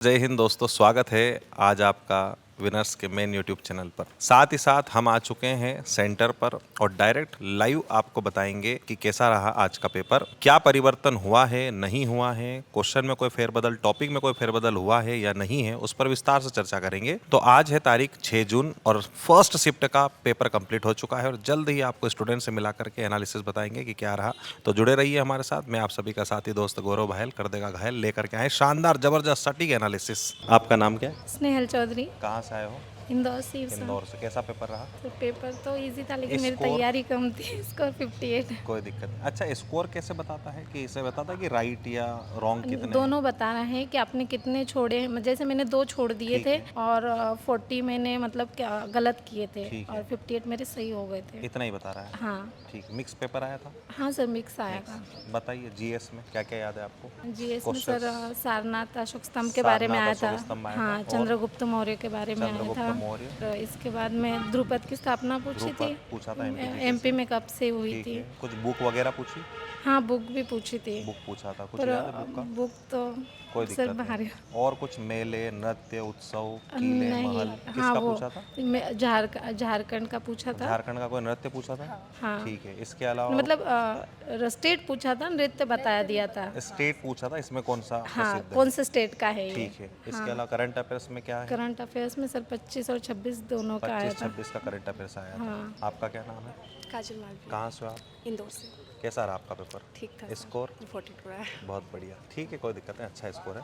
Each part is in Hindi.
जय हिंद दोस्तों, स्वागत है आज आपका विनर्स के मेन यूट्यूब चैनल पर। साथ ही साथ हम आ चुके हैं सेंटर पर और डायरेक्ट लाइव आपको बताएंगे कि कैसा रहा आज का पेपर, क्या परिवर्तन हुआ है नहीं हुआ है, क्वेश्चन में कोई फेरबदल, टॉपिक में कोई फेरबदल हुआ है या नहीं है, उस पर विस्तार से चर्चा करेंगे। तो आज है तारीख 6 जून और फर्स्ट शिफ्ट का पेपर कंप्लीट हो चुका है और जल्द ही आपको स्टूडेंट से मिला करके एनालिसिस बताएंगे कि क्या रहा। तो जुड़े रहिए हमारे साथ। मैं आप सभी का साथी दोस्त गौरव भायल कर देगा घायल लेकर के आए शानदार जबरदस्त सटीक एनालिसिस। आपका नाम क्या है? स्नेहल चौधरी, कहाँ से आए हो? इंदौर से। इंदौर से। कैसा पेपर रहा? तो पेपर तो इजी था लेकिन मेरी स्कोर? तैयारी कम थी। स्कोर 58। कोई दिक्कत नहीं। अच्छा, स्कोर कैसे बताता है कि इसे बताता है कि राइट या रॉन्ग कितने हैं? दोनों बता रहे हैं कि आपने कितने छोड़े हैं। जैसे मैंने 2 छोड़ दिए ठीक थे है। और 40 मैंने मतलब क्या गलत किए थे ठीक और है। 58 मेरे सही हो गए थे। इतना ही बता रहा है? हाँ ठीक। मिक्स पेपर आया था? हाँ सर, मिक्स आया था। बताइए जीएस में क्या क्या याद है आपको? जीएस में सर क्वेश्चंस? सारनाथ अशोक स्तंभ के बारे में आया था। अशोक स्तंभ आया था। हाँ, और चंद्रगुप्त मौर्य के बारे में आया चंद्रगुप्त था। मौर्य। और इसके बाद में द्रुपद की स्थापना पूछी थी। ध्रुपद पूछा था एमपी एमपी में कब से हुई ठीक थी। है। कुछ बुक वगैरह पूछी? हाँ, बुक भी पूछी थी। बुक पूछा था। कुछ पर याद है बुक का? बुक तो कोई सर दिक्कत बाहर नहीं। और कुछ मेले, नृत्य, उत्सव, किले, नहीं। महल, हाँ, किसका वो पूछा था? झारखंड का पूछा था। झारखंड का कोई नृत्य पूछा था? हाँ, ठीक है। इसके अलावा मतलब स्टेट पूछा था, नृत्य बताया दिया था। स्टेट पूछा था, इसमें कौन सा हाँ, प्रसिद्ध है? कौन से स्टेट का है ये। ठीक है। इसके हाँ, अलावा करंट अफेयर्स में क्या है? करंट अफेयर्स में सर 25 और 26 दोनों का आया था। 25-26 का करंट अफेयर्स आया था। हाँ। आपका क्या नाम है? काजल मालवी, कहाँ से हो आप? इंदौर से। कैसा रहा आपका पेपर? ठीक था। स्कोर? 42 रहा है। बहुत बढ़िया। ठीक है, कोई दिक्कत नहीं, अच्छा स्कोर है।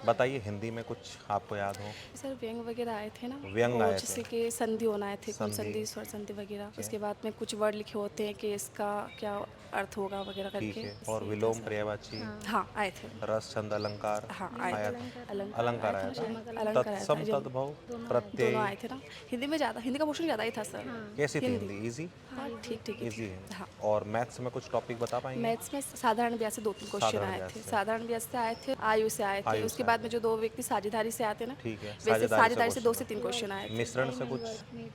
बताइए हिंदी में कुछ आपको याद हो? सर व्यंग वगैरह आए थे ना, व्यंग वो आए थे। जैसे कि संधि होना आए थे, कुल संधि। संधि स्वर संधि वगैरह। उसके बाद में कुछ वर्ड लिखे होते हैं कि इसका क्या अर्थ होगा वगैरह ठीक करके। है। और विलोम, पर्यायवाची, हाँ आए थे। रस, छंद, अलंकार हाँ आए आया थे। था। अलंकार आया था। अलंकार आया था। तत्सम, तद्भव, दोनों प्रत्यय। आए थे ना। हिंदी में ज़्यादा, हिंदी का पोर्शन ज़्यादा ही था सर। कैसी थी हिंदी? इजी? हाँ ठीक ठीक इजी है। हाँ। और मैथ्स में कुछ टॉपिक बता पाएंगे? मैथ्स में साधारण ब्याज से 2-3 क्वेश्चन साधारण आए ब्याज थे। से। साधारण ब्याज से आए थे, आयु से आए थे। आयु उसके से बाद आए में जो 2 व्यक्ति साझेदारी से आते ना, ठीक है। वैसे साझेदारी से 2 से question। 3 क्वेश्चन आए थे। मिश्रण से कुछ?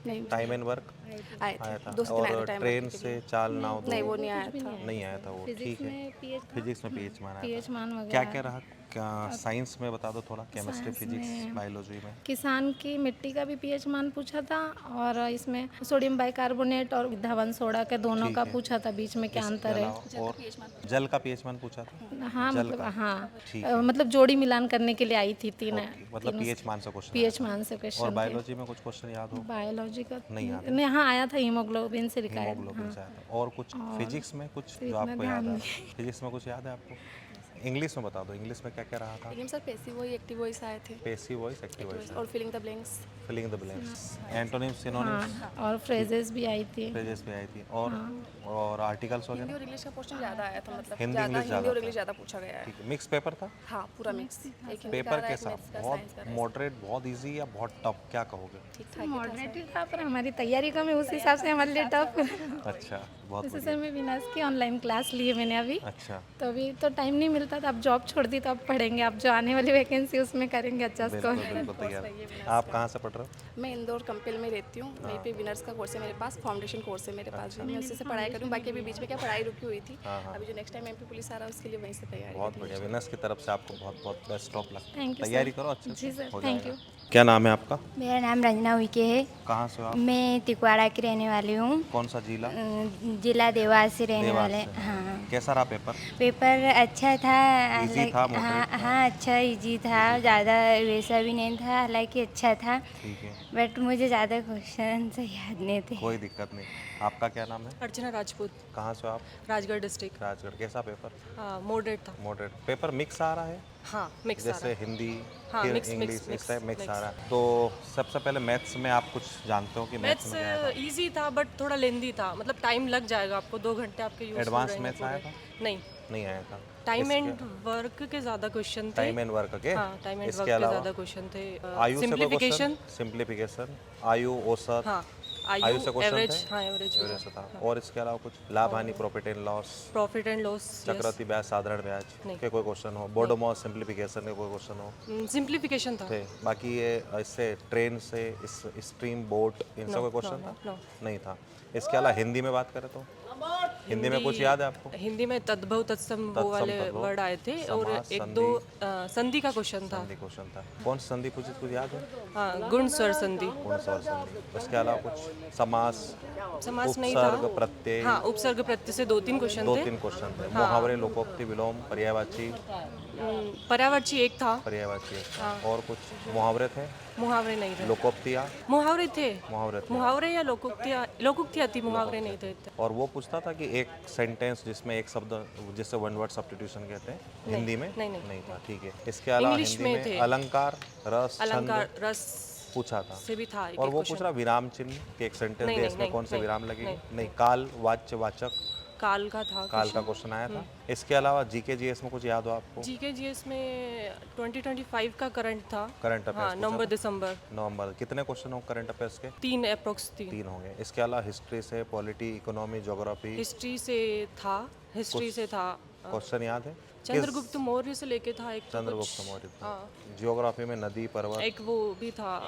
नहीं टाइम एंड वर्क आए आया थे, था। 2 से 3 आए थे और टाइम ट्रेन वर्क के से लिए। चाल नाव दो? नहीं वो नहीं आया था। नहीं आया था वो। ठीक फिजिक्स है। में पीएच था। फिजिक्स में पीएच मान आया पीएच मान था। वगैरह क्या क्या रहा? क्या साइंस में बता दो थोड़ा, केमिस्ट्री, साइंस फिजिक्स, में बायोलॉजी में? किसान की मिट्टी का भी पीएच मान पूछा था और इसमें सोडियम बाइकार्बोनेट और धवन सोडा के दोनों ठीक का है। पूछा था, बीच में क्या इसके अंतर है। अलावा और जल का पीएच मान पूछा था? हाँ जल मतलब का? हाँ, ठीक है। मतलब जोड़ी मिलान करने के लिए आई थी तीन। ओके, मतलब पीएच मान से क्वेश्चन पीएच आया मान से था। और क्वेश्चन थे। बायोलॉजी में कुछ क्वेश्चन याद हो? बायोलॉजी का नहीं याद है? नहीं, हाँ आया था, हीमोग्लोबिन से लिखा है। हीमोग्लोबिन से आया था। और कुछ फिजिक्स में कुछ फिर जो इतना आपको ध्यान याद आ नहीं। रहा है? फिजिक्स में कुछ याद है आपको? इंग्लिश में बता दो, इंग्लिश में क्या क्या रहा था? लेकिन sir passive voice active voice आए थे। पैसिव वॉइस, एक्टिव वॉइस और filling the blanks. Filling the blanks, antonyms, synonyms, हाँ, और फ्रेजेस भी आई थी। फ्रेजेस भी आई थी। और आर्टिकल्स हिंदी वगैरह? और इंग्लिश का पोर्शन ज़्यादा आया था, मतलब हिंदी, ज़्यादा इंग्लिश हिंदी ज़्यादा और था। इंग्लिश ज़्यादा पूछा गया है। ठीक है। मिक्स पेपर था? हाँ पूरा मिक्स। एक हिंदी का पेपर रहा है, एक कैसा? मैथ्स का, बहुत साइंस का रहा है। मॉडरेट, बहुत इजी या बहुत टफ, क्या कहोगे? ठीक ठाक ही था मॉडरेट सर। ही था, पर हमारी तैयारी कम है, उस हिसाब से हमारे लिए टफ। अच्छा, बहुत जैसे बढ़िया। सर मैं विनाश की ऑनलाइन क्लास ली है मैंने अभी, अच्छा, तो अभी तो टाइम नहीं मिलता था। अब जॉब छोड़ दी तो अब पढ़ेंगे, अब जो आने वाली वैकेंसी उसमें करेंगे अच्छा बिल्कुल स्कोर। बिल्कुल तैयार। सही है विनाश आप का। कहाँ से पढ़ रहे हो? मैं इंदौर कंपेल में रहती हूँ। वहीं पे विनर्स का कोर्स है मेरे पास, फाउंडेशन कोर्स है मेरे पास भी। मैं उसी से पढ़ाई करूँ। बाकी अभी बीच में क्या पढ़ाई रुकी हुई थी। हाँ, हाँ। अभी जो नेक्स्ट टाइम एमपी पुलिस आ रहा है उसके लिए वहीं से तैयारी बहुत करनी बढ़िया। है। विनर्स की तरफ से आपको बहुत बहुत best of luck. Thank you sir. तैयारी करो अच्छे जी से, सर, हो थैंक जाएगा। यू। क्या नाम है आपका? मेरा नाम रंजना उइके है। कहाँ से हो आप? मैं तिकवाड़ा की रहने वाली हूँ। कौन सा जिला? जिला देवास से रहने देवास वाले। से। हाँ, कैसा रहा पेपर? पेपर अच्छा था। इजी था, हाँ मॉडरेट था? हाँ, अच्छा इजी था, ज़्यादा वैसा भी नहीं था, हालांकि अच्छा था। ठीक है, बट मुझे ज़्यादा क्वेश्चन से याद नहीं थे। कोई दिक्कत नहीं। आपका क्या नाम है? अर्चना राजपूत, कहाँ से हो आप? राजगढ़ डिस्ट्रिक्ट। राजगढ़। कैसा पेपर? मॉडरेट था। मॉडरेट। पेपर मिक्स आ रहा है? हाँ मिक्स आ रहा जैसे है। हिंदी, हाँ, फिर mix, इंग्लिश, mix, इस टाइप मिक्स mix, आ रहा है। तो सबसे पहले मैथ्स में आप कुछ जानते हो कि मैथ्स मैथ्स में क्या था? इजी था बट थोड़ा लेंदी था, मतलब टाइम लग जाएगा आपको, 2 घंटे आपके यूज एडवांस मैथ्स आया था? नहीं, नहीं आया था। टाइम एंड वर्क के ज़्यादा क्वेश्चन थे। टाइम एंड वर्क के? हाँ, टाइम एंड वर्क इसके के अलावा ज़्यादा क्वेश्चन थे। आयु से कोई सिंप्लीफिकेशन। क्वेश्चन? सिंप्लीफिकेशन, आयु, औसत। हाँ, आयु आयु से क्वेश्चन एवरेज। थे? हाँ एवरेज एवरेज से था। और इसके अलावा कुछ लाभ हानि, profit and loss, profit and loss. चक्रवृद्धि ब्याज, साधारण ब्याज नहीं। के कोई क्वेश्चन हो, बोडोमॉस सिंप्लीफिकेशन के कोई क्वेश्चन हो सिंप्लीफिकेशन था। थे? बाकी ये इससे ट्रेन से इस स्ट्रीम बोट इनसे कोई क्वेश्चन था? नो। नहीं था। इसके अलावा हिंदी में बात करें तो हिंदी में कुछ याद है आपको? हिंदी में तद्भव तत्सम वो वाले तद्भव, वर्ड आए थे और समास, एक दो संधि का क्वेश्चन था। संधि क्वेश्चन था। कौन सी संधि पूछी कुछ याद है? हाँ, गुण स्वर संधि। कौन सा संधि? उसके अलावा कुछ समास, समास नहीं था। उपसर्ग, प्रत्यय, हाँ, उपसर्ग प्रत्यय से 2-3 क्वेश्चन दो थे। तीन क्वेश्चन थे। मुहावरे, लोकोक्ति, विलोम, पर्यायवाची, पर्यायवाची एक था। पर्यायवाची एक था। और कुछ मुहावरे थे, मुहावरे नहीं थे। लोकोक्तियाँ, मुहावरे थे। मुहावरे थे। मुहावरे या लोकोक्तियाँ थी, मुहावरे नहीं थे। और वो पूछता था कि एक सेंटेंस जिसमें एक शब्द, जिसे वन वर्ड सब्स्टिट्यूशन कहते हैं, हिंदी में नहीं। था। ठीक है। इसके अलावा इंग्लिश हिंदी में में थे। अलंकार, रस, अलंकार छंद रस पूछा था। से भी था एक और वो question। पूछ रहा विराम चिन्ह कि एक सेंटेंस नहीं, दे, इसमें नहीं, कौन से नहीं, विराम लगेंगे? नहीं। नहीं। काल, वाच्य, वाचक, काल का था। काल का क्वेश्चन आया था। इसके अलावा जीके जीएस में कुछ याद हो आपको? जीके जीएस में 2025 का करंट था। करंट अफेयर्स हाँ, नवंबर दिसंबर नवंबर। कितने क्वेश्चन हो करंट अफेयर्स के? 3 अप्रोक्स 3। 3 हो गए। इसके अलावा हिस्ट्री से, पॉलिटी, इकोनॉमी, ज्योग्राफी हिस्ट्री से था। हिस्ट्री से था क्वेश्चन याद है? चंद्रगुप्त मौर्य से लेके था एक तो चंद्रगुप्त कुछ। मौर्य था। हाँ, ज्योग्राफी में नदी, पर्वत। एक वो भी था।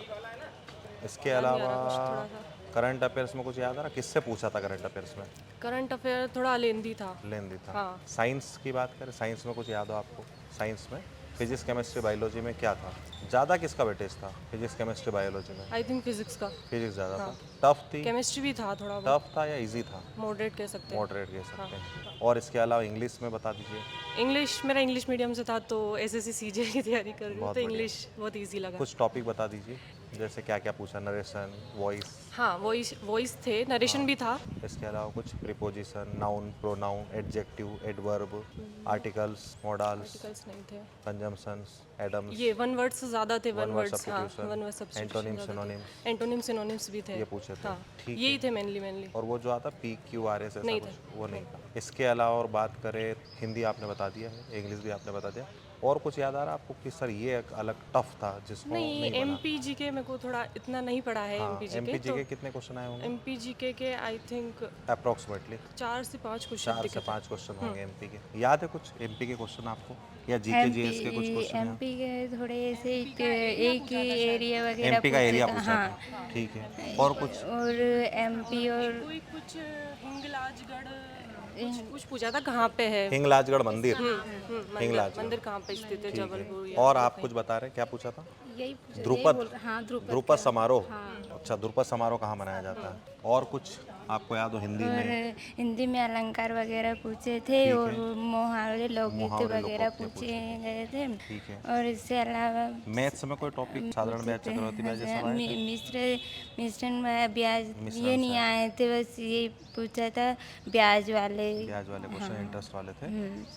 इसके याद नहीं आ अलावा रहा कुछ थोड़ा सा। करंट अफेयर्स में कुछ याद आ रहा? किससे पूछा था करंट अफेयर्स में? करंट अफेयर थोड़ा लेंदी था। लेंदी था। हाँ। साइंस की बात करें, साइंस में कुछ याद हो आपको? साइंस में फिजिक्स, केमिस्ट्री, बायोलॉजी में क्या था? ज़्यादा किसका वेटेज था फिजिक्स, केमिस्ट्री, बायोलॉजी में? आई थिंक फिजिक्स का। फिजिक्स ज़्यादा था। टफ थी? केमिस्ट्री भी था थोड़ा बहुत। टफ था या इजी था? मॉडरेट कह सकते हैं। मॉडरेट कह सकते हैं। और इसके अलावा इंग्लिश में बता दीजिए। इंग्लिश मेरा इंग्लिश मीडियम से था तो एसएससी सीजे की तैयारी कर रही हूँ बहुत तो बढ़िया। इंग्लिश बहुत इजी लगा। कुछ टॉपिक बता दीजिए, जैसे क्या क्या पूछा? Narration, voice. हाँ, वॉइस थे, नरेशन भी था। इसके अलावा कुछ preposition, noun, pronoun, adjective, adverb, articles, models, articles नहीं थे। कंजम्पशंस, एडम्स, ये वन वर्ड्स ज़्यादा थे। वन वन वर्ड वर्ड्स, हाँ, substitution, one word substitution antonym, ज़्यादा थे। सिनोनिम्स, एंटोनिम सिनोनिम्स भी थे। ये पूछे थे। हाँ, ठीक यही है। थे मेनली। और वो जो आता PQRS ऐसा नहीं कुछ, वो नहीं था। इसके अलावा और बात करें, हिंदी आपने बता दिया है, इंग्लिश भी आपने बता दिया। और कुछ याद आ रहा है आपको कि सर ये एक अलग टफ था जिसको नहीं, नहीं बना? एमपीजी के मेरे को थोड़ा इतना नहीं पड़ा है। हाँ, एमपीजी MPG के के कितने क्वेश्चन आए होंगे एमपीजी के आई थिंक अप्रोक्सीमेटली? 4 से 5 क्वेश्चन 4 से दिखे थे। 5 क्वेश्चन होंगे MP के। याद है कुछ MP के क्वेश्चन आपको, या जीके जीएस के कुछ क्वेश्चन? एमपी के थोड़े ऐसे एक ही एरिया वगैरह MP का एरिया पूछा पूछा था। था। ठीक है। और कुछ? और एमपी और कोई कुछ हिंगलाजगढ़ कुछ पूछा था कहाँ पे है। हिंगलाजगढ़ मंदिर। मंदिर हिंगलाजगढ़। मंदिर कहाँ पे स्थित है, ठीक जबलपुर है। या और आप कुछ बता रहे हैं, क्या पूछा था? यही ध्रुपद? हाँ, ध्रुपद ध्रुपद समारोह। अच्छा, ध्रुपद समारोह कहाँ मनाया जाता है? और कुछ आपको याद हो हिंदी और में? हिंदी में अलंकार वगैरह पूछे थे ठीक और है। मुहावरे लोकगीत मुहावरे, वगैरह लोकोक्ति पूछे पूछे गए थे। ठीक है। और इससे अलावा मैथ्स में कोई टॉपिक, साधारण ब्याज, चक्रवृद्धि ब्याज जैसा आए थे? मिश्रण ब्याज मिश्रण ये से नहीं आए थे, बस ये पूछा था ब्याज वाले। ब्याज वाले क्वेश्चन, इंटरेस्ट वाले थे।